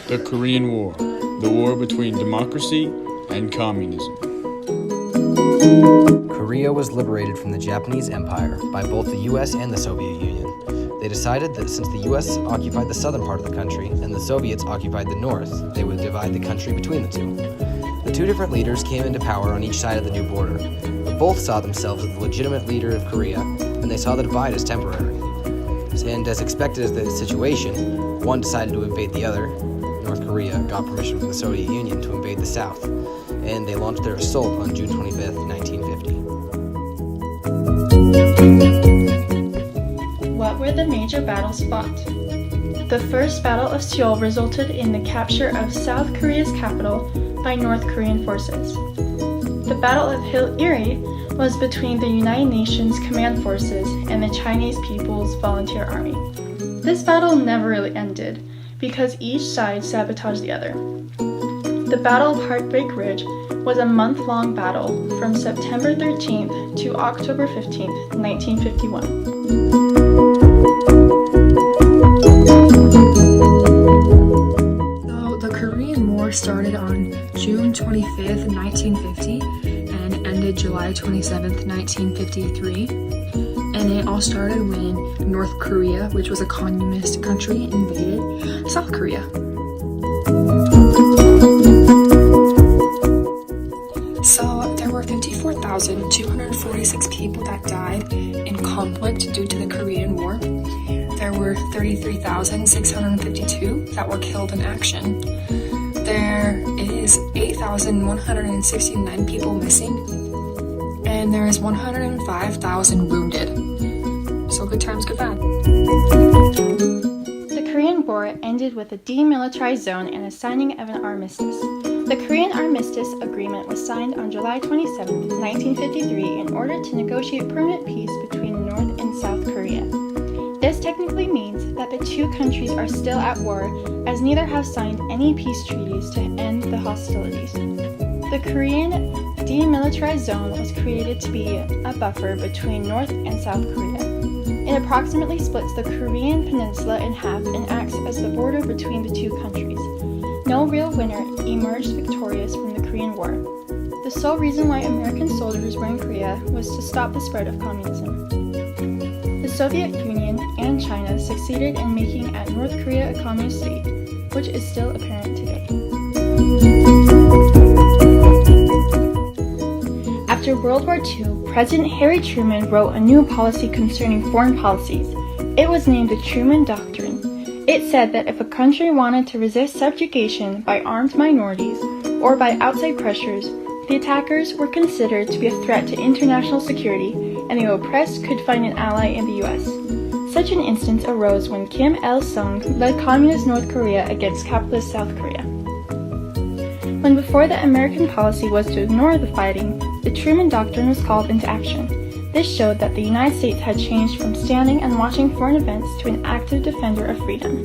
The Korean War, the war between democracy and communism. Korea was liberated from the Japanese Empire by both the US and the Soviet Union. They decided that since the US occupied the southern part of the country and the Soviets occupied the north, they would divide the country between the two. The two different leaders came into power on each side of the new border, but both saw themselves as the legitimate leader of Korea, and they saw the divide as temporary. And as expected as the situation, one decided to invade the other. North Korea got permission from the Soviet Union to invade the South, and they launched their assault on June 25th, 1950. What were the major battles fought? The First Battle of Seoul resulted in the capture of South Korea's capital by North Korean forces. The Battle of Hill Erie was between the United Nations Command Forces and the Chinese People's Volunteer Army. This battle never really ended because each side sabotaged the other. The Battle of Heartbreak Ridge was a month-long battle from September 13th to October 15th, 1951. The Korean War started on June 25th, 1950 and ended July 27th, 1953. And it all started when North Korea, which was a communist country, invaded South Korea. So there were 54,246 people that died in conflict due to the Korean War. There were 33,652 that were killed in action. There is 8,169 people missing, and there is 105,000 wounded. So good times, good bad. The Korean War ended with a demilitarized zone and a signing of an armistice. The Korean Armistice Agreement was signed on July 27, 1953 in order to negotiate permanent peace between North and South Korea. This technically means that the two countries are still at war, as neither have signed any peace treaties to end the hostilities. The Korean Demilitarized Zone was created to be a buffer between North and South Korea. It approximately splits the Korean peninsula in half and acts as the border between the two countries. No real winner emerged victorious from the Korean War. The sole reason why American soldiers were in Korea was to stop the spread of communism. The Soviet Union and China succeeded in making North Korea a communist state, which is still apparent today. After World War II, President Harry Truman wrote a new policy concerning foreign policies. It was named the Truman Doctrine. It said that if a country wanted to resist subjugation by armed minorities or by outside pressures, the attackers were considered to be a threat to international security, and the oppressed could find an ally in the US. Such an instance arose when Kim Il-sung led communist North Korea against capitalist South Korea. When before the American policy was to ignore the fighting, the Truman Doctrine was called into action. This showed that the United States had changed from standing and watching foreign events to an active defender of freedom.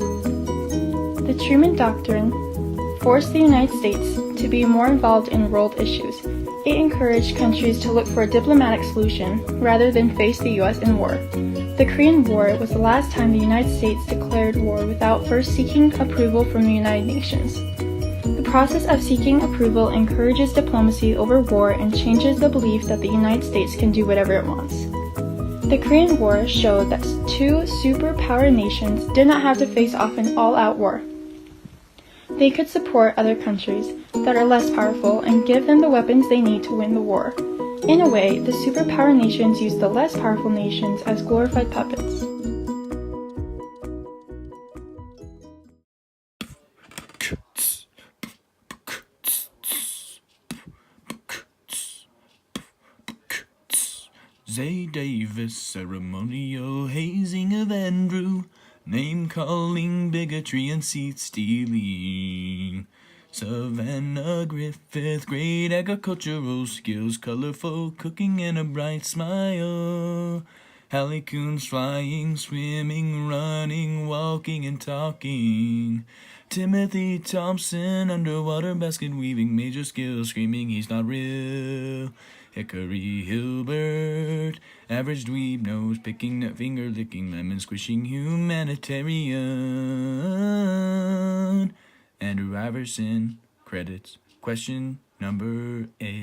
The Truman Doctrine forced the United States to be more involved in world issues. It encouraged countries to look for a diplomatic solution rather than face the US in war. The Korean War was the last time the United States declared war without first seeking approval from the United Nations. The process of seeking approval encourages diplomacy over war and changes the belief that the United States can do whatever it wants. The Korean War showed that two superpower nations did not have to face off an all-out war. They could support other countries that are less powerful and give them the weapons they need to win the war. In a way, the superpower nations use the less powerful nations as glorified puppets. Zay Davis, ceremonial hazing of Andrew, name-calling, bigotry, and seat-stealing. Savannah Griffith, great agricultural skills, colorful cooking, and a bright smile. Hallie Coons flying, swimming, running, walking, and talking. Timothy Thompson, underwater basket weaving, major skills, screaming he's not real. Hickory Hilbert, average dweeb nose, picking nut finger, licking lemon, squishing humanitarian. Andrew Iverson. Credits. Question number 8.